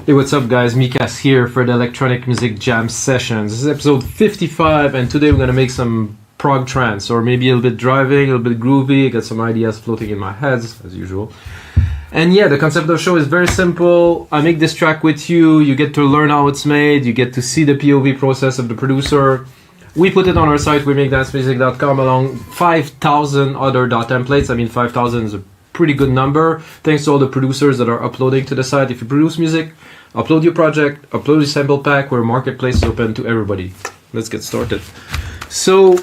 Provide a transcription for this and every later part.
Hey, what's up guys, Mikas here for the Electronic Music Jam Sessions. This is episode 55 and today we're going to make some prog trance, or maybe a little bit driving, a little bit groovy. I got some ideas floating in my head as usual. And yeah, the concept of the show is very simple. I make this track with you, you get to learn how it's made, you get to see the POV process of the producer. We put it on our site, wemakedancemusic.com, along 5,000 other templates. I mean, 5,000 is a pretty good number, thanks to all the producers that are uploading to the site. If you produce music, upload your project, upload your sample pack, where marketplace is open to everybody. Let's get started. So,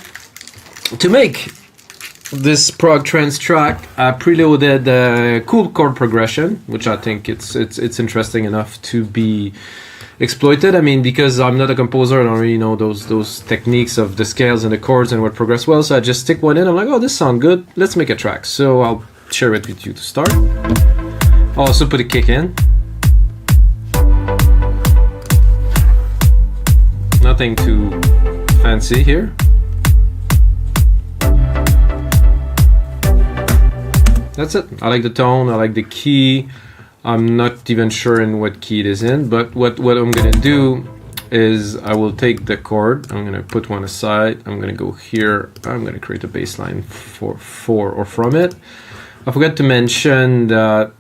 to make this prog trance track, I preloaded the cool chord progression, which I think it's interesting enough to be exploited. I mean, because I'm not a composer, I don't really know those techniques of the scales and the chords and what progress well, so I just stick one in. I'm like, oh, this sounds good, let's make a track. So I'll share it with you to start. I'll also put a kick in. Nothing too fancy here. That's it. I like the tone, I like the key. I'm not even sure in what key it is in, but what I'm gonna do is I will take the chord, I'm gonna put one aside, I'm gonna go here, I'm gonna create a bass line for or from it. I forgot to mention that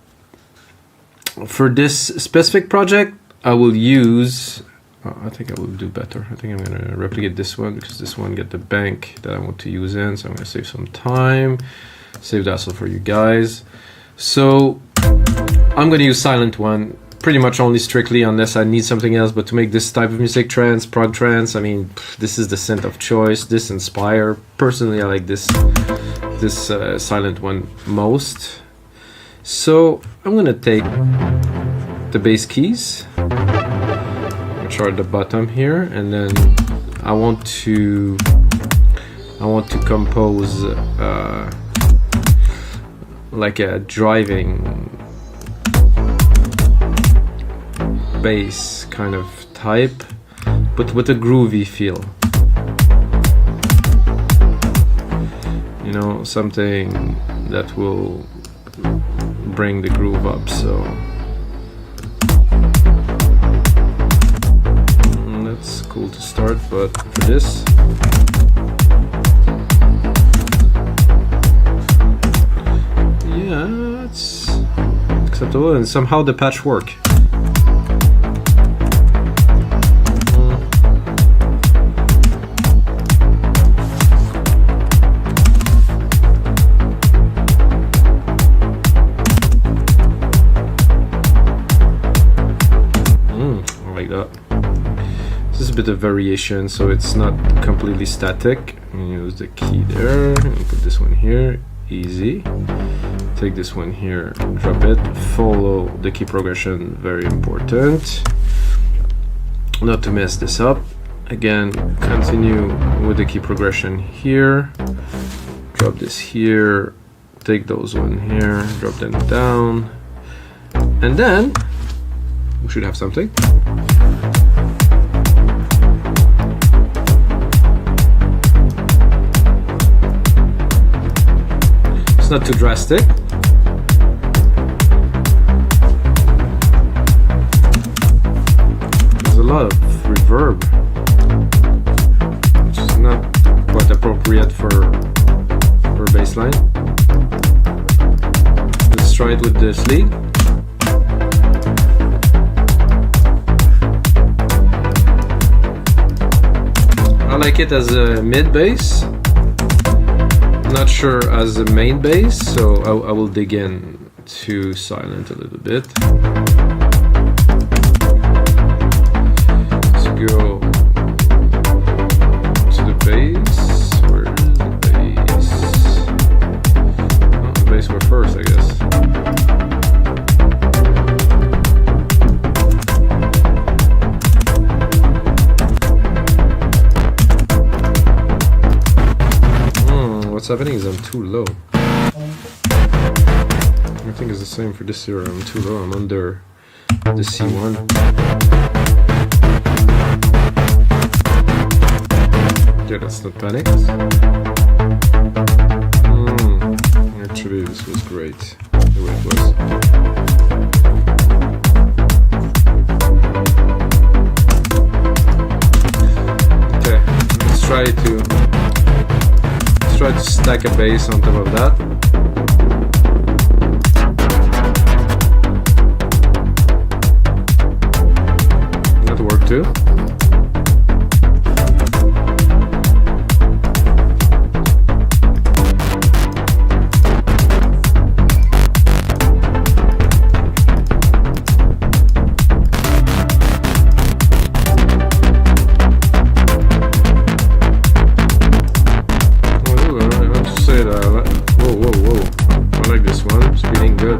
for this specific project, I will use, I think I will do better. I think I'm going to replicate this one because this one get the bank that I want to use in. So I'm going to save some time, save that also for you guys. So I'm going to use silent one, pretty much only strictly unless I need something else. But to make this type of music, trance, prog trance, I mean, this is the synth of choice, this Inspire. Personally, I like this silent one most. So I'm gonna take the bass keys, which are at the bottom here, and then I want to compose like a driving bass kind of type, but with a groovy feel. You know, something that will bring the groove up. So that's cool to start, but for this, yeah, it's acceptable, and somehow the patch work. This is a bit of variation, so it's not completely static. Use the key there and put this one here, easy. Take this one here, drop it, follow the key progression, very important. Not to mess this up. Again, continue with the key progression here. Drop this here, take those one here, drop them down. And then, we should have something. Not too drastic. There's a lot of reverb, which is not quite appropriate for bass line. Let's try it with this lead. I like it as a mid bass. Not sure as a main bass, so I will dig in to silent a little bit. Let's go to the bass. Where is the bass? Oh, the bass were first, I guess. What's happening is I'm too low. I think it's the same for this here. I'm too low. I'm under the C1. Okay, let's not panic. Actually, this was great. The way it was. stack a bass on top of that. That'll work too.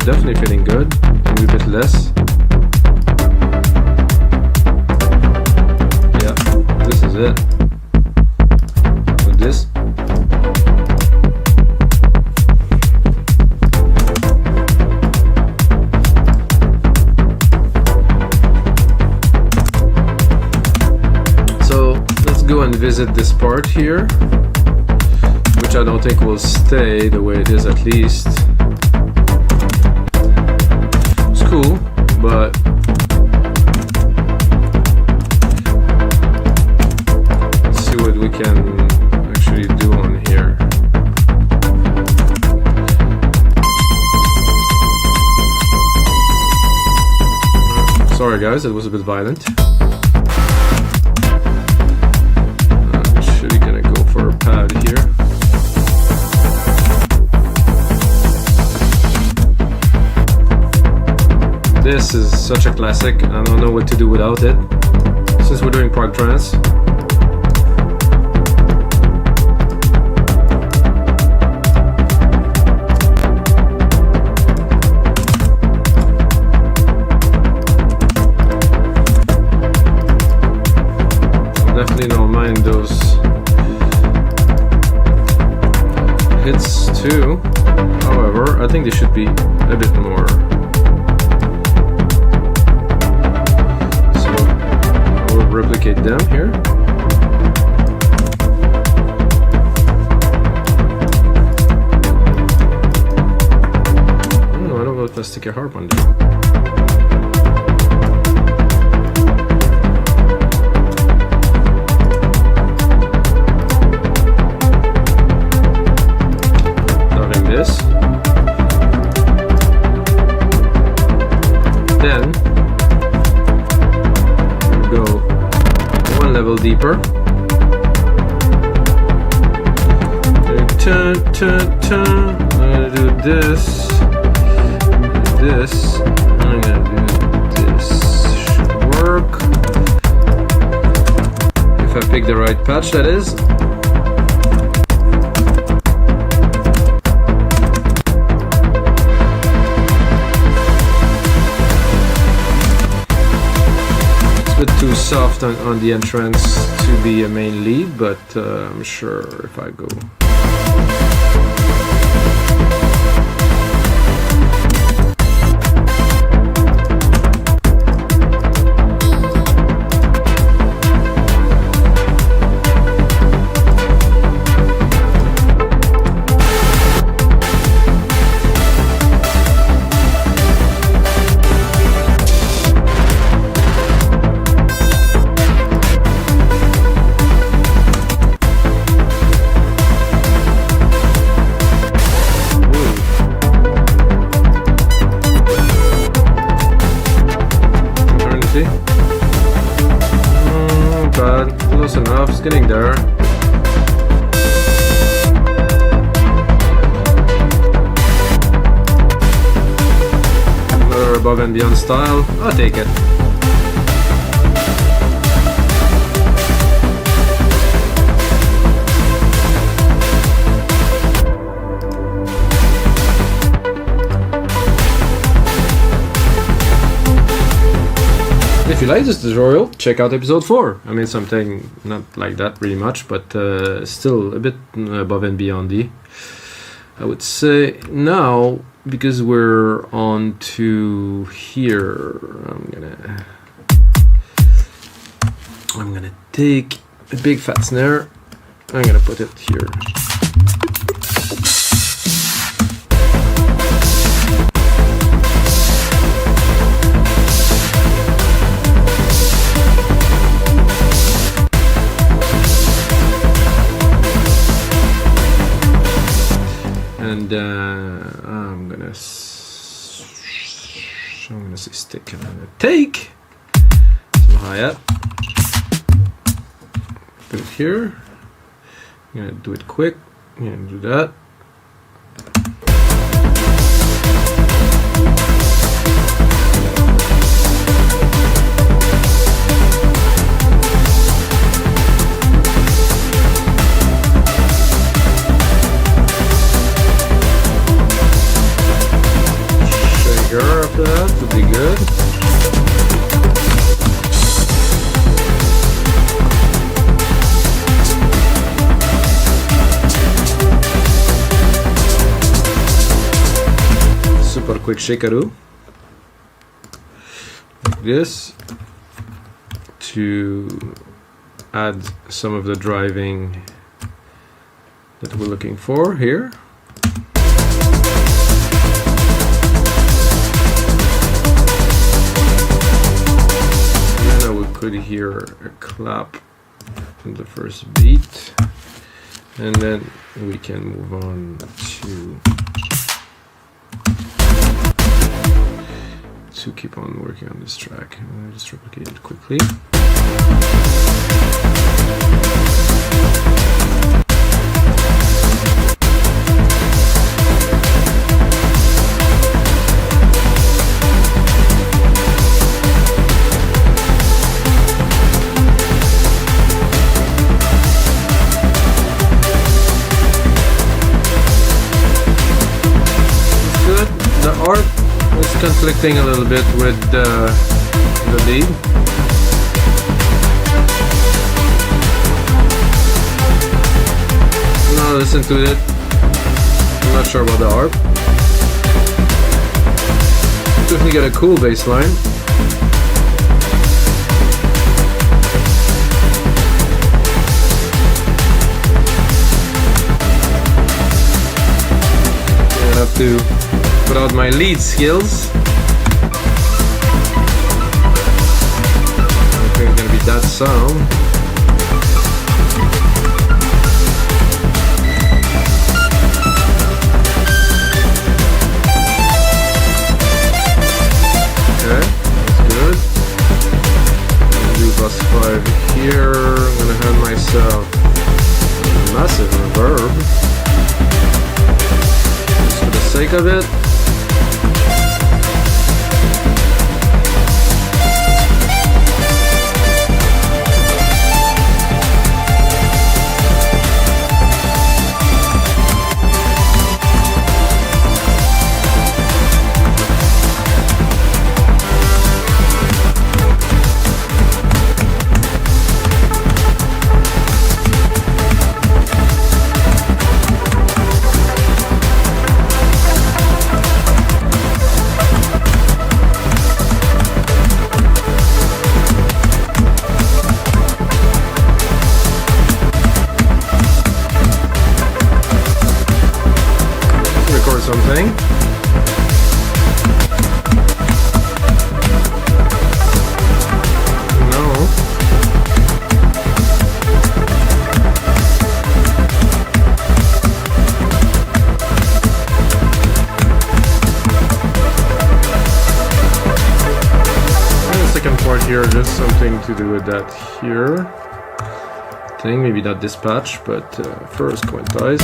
Definitely feeling good. Maybe a bit less. Yeah, this is it. With this. So let's go and visit this part here, which I don't think will stay the way it is, at least. Cool, but let's see what we can actually do on here. Sorry guys, it was a bit violent. I'm actually gonna go for a pad here. This is such a classic, I don't know what to do without it, since we're doing prog trance. I definitely don't mind those hits too, however, I think they should be a bit more. Replicate them here. Oh, I don't know if I stick a harp on there. Loving this. Then go one level deeper. Turn. I'm gonna do this. This. I'm gonna do this. Should work. If I pick the right patch, that is. Too soft on the entrance to be a main lead, but I'm sure if I go enough, it's getting there. Another above and beyond style, I'll take it. If you like this tutorial, check out episode 4. I mean, something not like that really much, but still a bit above and beyond I would say. Now, because we're on to here, I'm gonna take a big fat snare. I'm gonna put it here. say stick and then take some hi-hat. Put it here. I'm gonna do it quick. I'm gonna do that. After that would be good. Super quick shakaroo like this to add some of the driving that we're looking for here. Could hear a clap in the first beat, and then we can move on to keep on working on this track. I'll just replicate it quickly. Conflicting a little bit with the lead. Now listen to it. I'm not sure about the harp. Definitely get a cool bass line. I have to put out my lead skills. I think it's gonna be that sound. Okay, that's good. I'm gonna do +5 here. I'm gonna have myself a massive reverb. Just for the sake of it. Something. No. And the second part here, just something to do with that here. Thing, maybe not dispatch, but first quantize.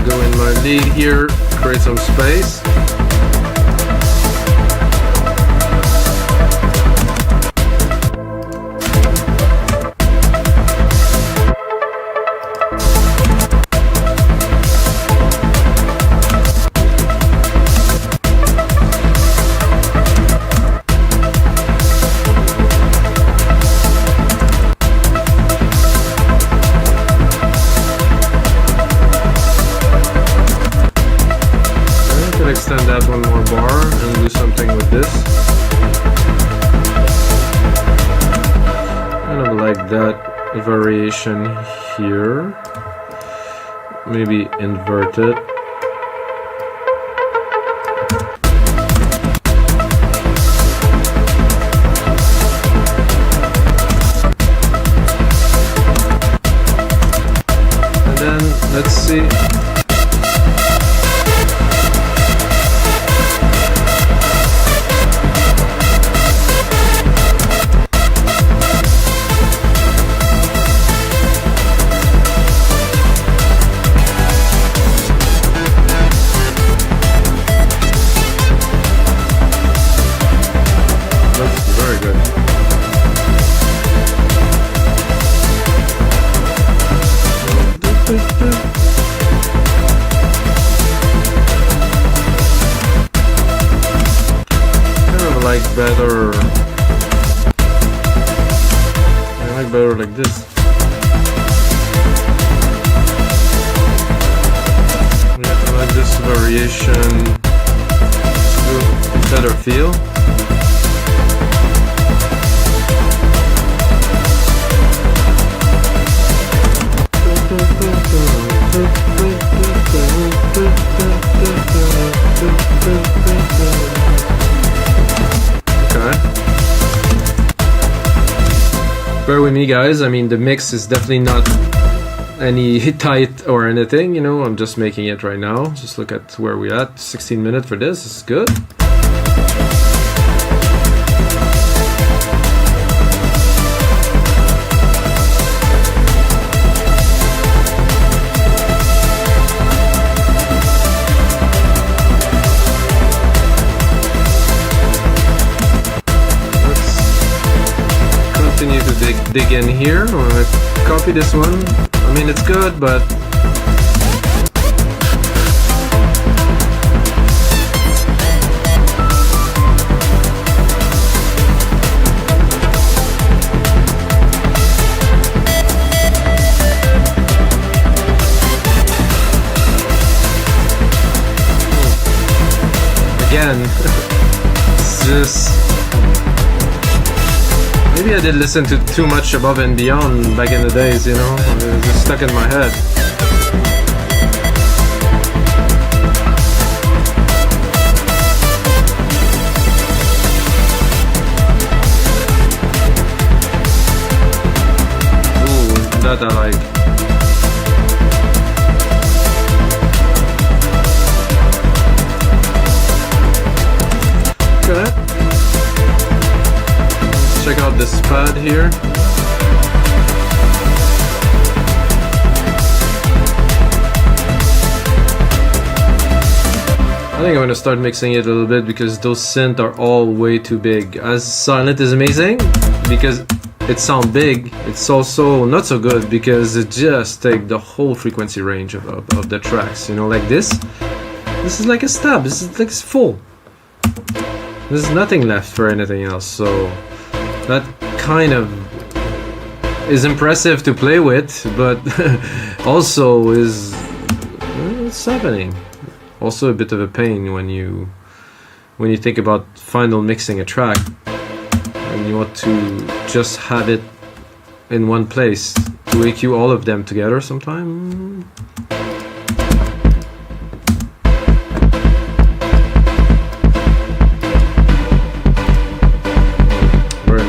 Go in my lead here, create some space. Extend that one more bar and do something with this. Kind of like that variation here. Maybe invert it. Let's see. Better. I like better like this. Yeah, I like this variation. Better feel. Bear with me, guys. I mean, the mix is definitely not any tight or anything, you know. I'm just making it right now. Just look at where we're at. 16 minutes for this is good. Continue to dig in here. I'm gonna copy this one. I mean, it's good, but again, it's just. Maybe I did listen to too much Above and Beyond back in the days, you know? It was just stuck in my head. Ooh, that I like. Okay. Check out this pad here. I think I'm going to start mixing it a little bit because those synths are all way too big. As silent is amazing because it sounds big, it's also not so good because it just takes the whole frequency range of the tracks. You know, like this. This is like a stub. This is like it's full. There's nothing left for anything else. So that kind of is impressive to play with, but also is it's happening. Also a bit of a pain when you think about final mixing a track and you want to just have it in one place to EQ all of them together sometime.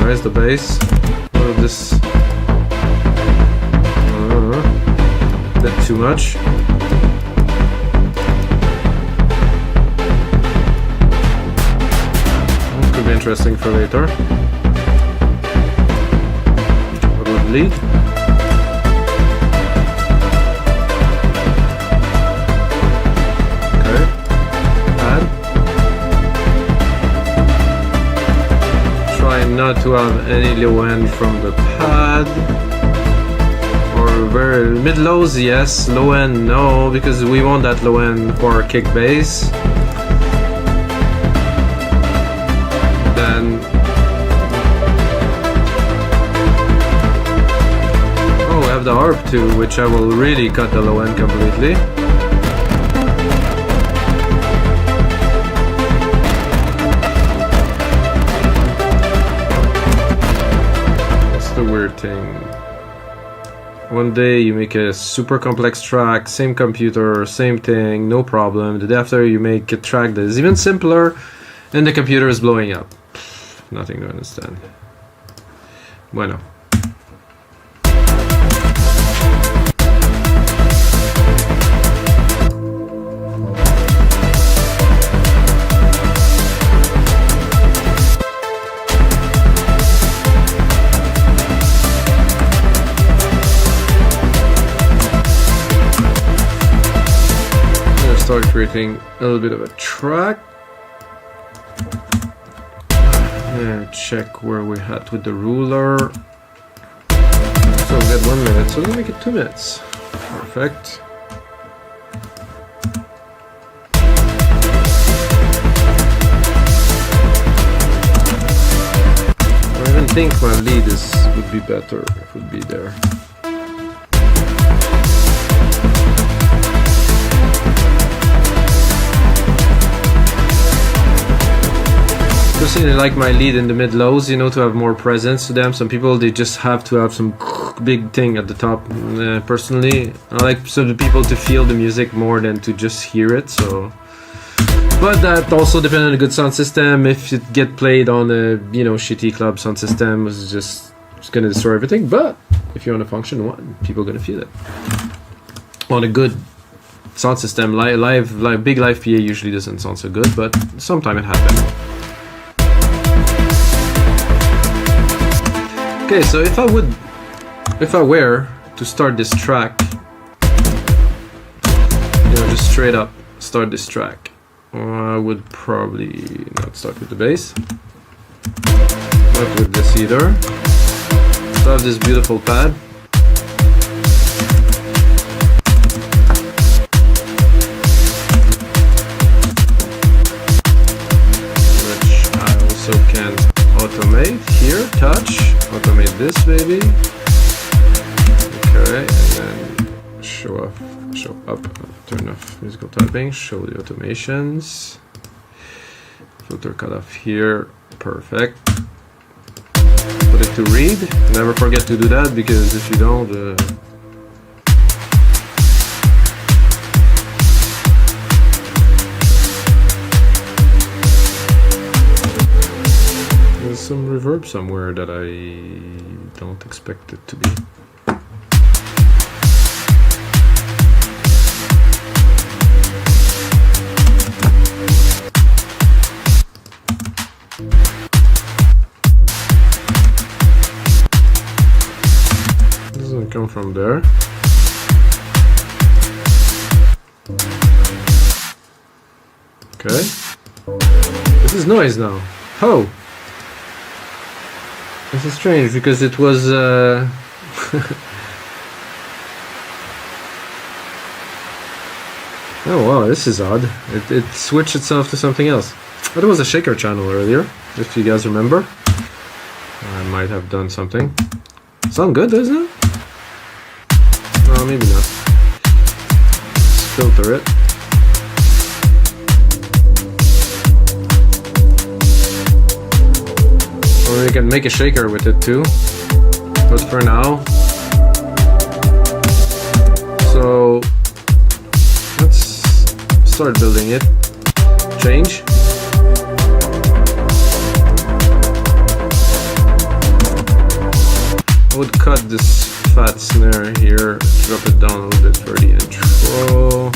Nice, the bass. This a bit too much. Could be interesting for later. What would lead? Okay. And try not to have any low end from the pad. Or very mid lows, yes. Low end, no, because we want that low end for kick bass. Then oh, we have the harp too, which I will really cut the low end completely. That's the weird thing. One day you make a super complex track, same computer, same thing, no problem. The day after you make a track that is even simpler and the computer is blowing up. Nothing to understand. Bueno. start creating a little bit of a track. And check where we're at with the ruler. So we got 1 minute, so we'll make it 2 minutes. Perfect. I even think my lead would be better if it would be there. Personally, I like my lead in the mid lows, you know, to have more presence to them. Some people, they just have to have some big thing at the top. Personally, I like some people to feel the music more than to just hear it. So, but that also depends on a good sound system. If it get played on a, you know, shitty club sound system, it's gonna destroy everything. But if you're on a function one, people are gonna feel it. On a good sound system, big live PA usually doesn't sound so good, but sometimes it happens. Okay, so if I were to start this track, you know, just straight up start this track, I would probably not start with the bass, not with this either. So I have this beautiful pad. Which I also can automate here, touch, automate this baby. Okay, and then show up, turn off musical typing, show the automations. Filter cutoff here, perfect. Put it to read, never forget to do that, because if you don't, there's some reverb somewhere that I don't expect it to be. Doesn't come from there. Okay. This is noise now. Oh! This is strange because it was oh wow, this is odd. It switched itself to something else. But it was a shaker channel earlier, if you guys remember. I might have done something. Sound good, doesn't it? Well, maybe not. Let's filter it. Or you can make a shaker with it too, but for now. So let's start building it. Change. I would cut this fat snare here, drop it down a little bit for the intro.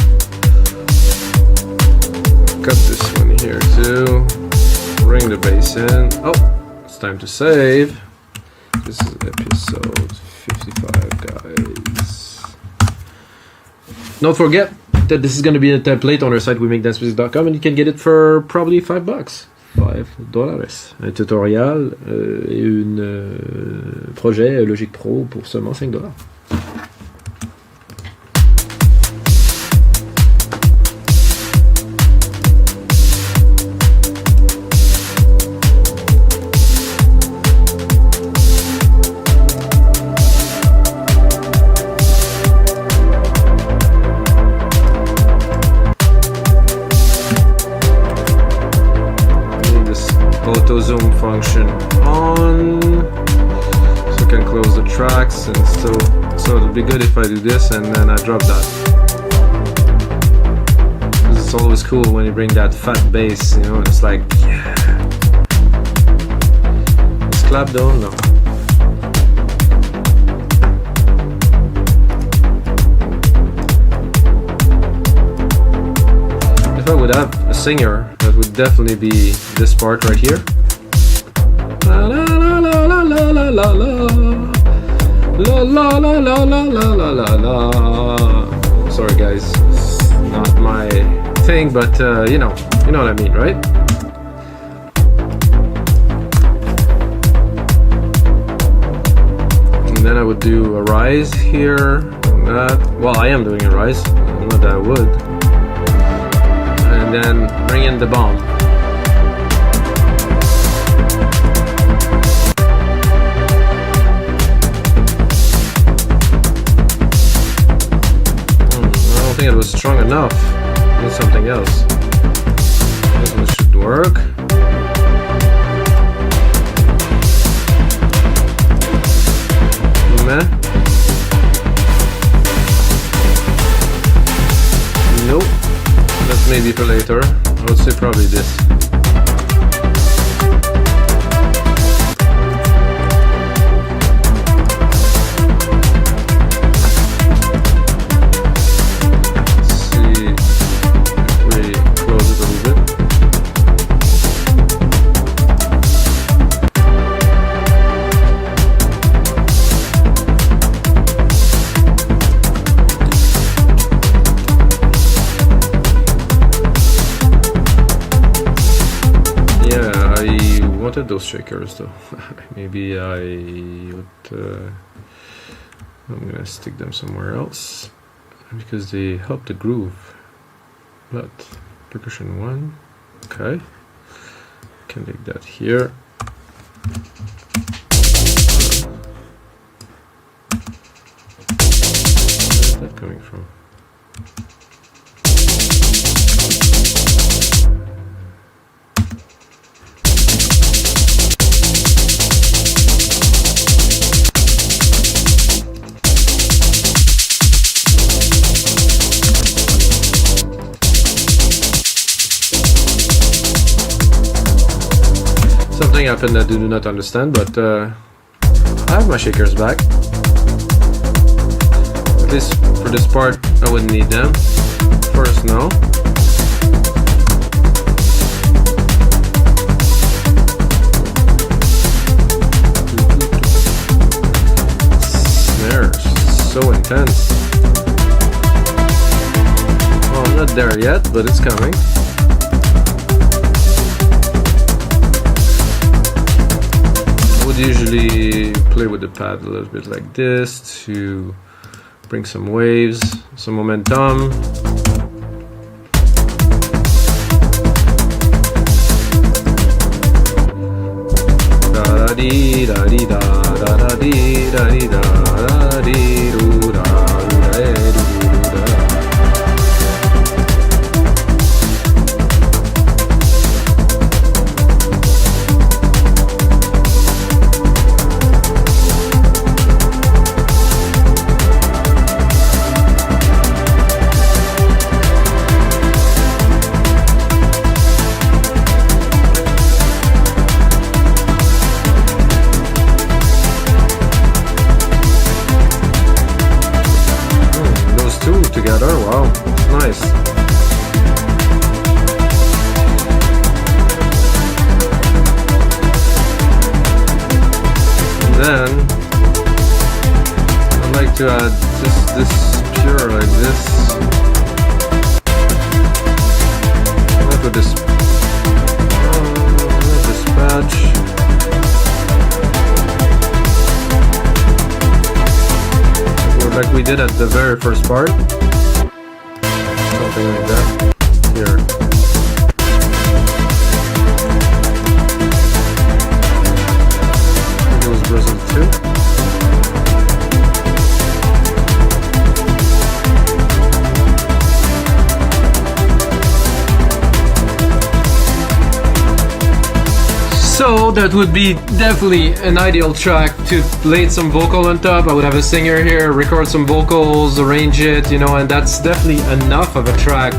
Cut this one here too. Bring the bass in. Oh! Time to save. This is episode 55, guys. Don't forget that this is going to be a template on our site, wemakedancemusic.com, and you can get it for probably $5. $5. Un tutoriel et un projet Logic Pro pour seulement $5. Auto zoom function on, so I can close the tracks, and so it'll be good if I do this and then I drop that. It's always cool when you bring that fat bass, you know, it's like, yeah. Let's clap though, no. If I would have a singer, that would definitely be this part right here. La la la la la la la la la la la la la la la la la. Sorry guys, it's not my thing, but you know what I mean, right? And then I would do a rise here. Well, I am doing a rise, not that I would. And then bring in the bomb. I don't think it was strong enough. Need something else. This one should work. Meh. Nope. That's maybe for later. I would say probably this. Those shakers though. Maybe I would I'm gonna stick them somewhere else because they help the groove. But percussion 1, okay, can leave that here. Where's that coming from? Something happened that I do not understand, but I have my shakers back. At least for this part, I wouldn't need them. First, no. Snares, so intense. Well, I'm not there yet, but it's coming. I would usually play with the pad a little bit like this to bring some waves, some momentum. Da da dee da dee da da da dee da dee da da dee doo da da doo da. Together, wow, nice. And then I'd like to add just this pure like this. Not with this patch. Like we did at the very first part. Something like that. Here. I think it was Brazil 2. So that would be definitely an ideal track to lay some vocal on top. I would have a singer here, record some vocals, arrange it, you know, and that's definitely enough of a track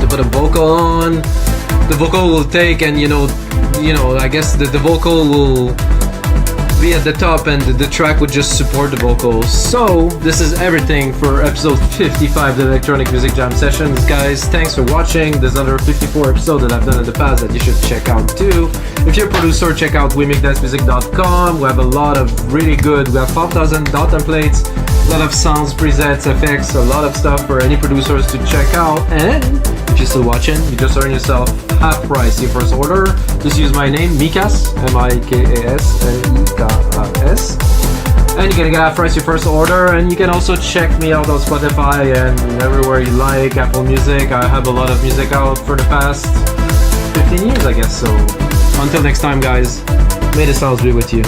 to put a vocal on. The vocal will take, and you know, I guess the vocal will be at the top and the track would just support the vocals. So this is everything for episode 55 of the Electronic Music Jam Sessions, guys. Thanks for watching. There's another 54 episodes that I've done in the past that you should check out too. If you're a producer, check out wemixdancemusic.com. We have a lot of really good, we have 5,000 dot templates, a lot of sounds, presets, effects, a lot of stuff for any producers to check out. And If you're still watching, you just earn yourself half price your first order. Just use my name, Mikas, Mikas, Mikas. And you're gonna get half price your first order, and you can also check me out on Spotify and everywhere you like, Apple Music. I have a lot of music out for the past 15 years, I guess. So until next time, guys, may the sounds be with you.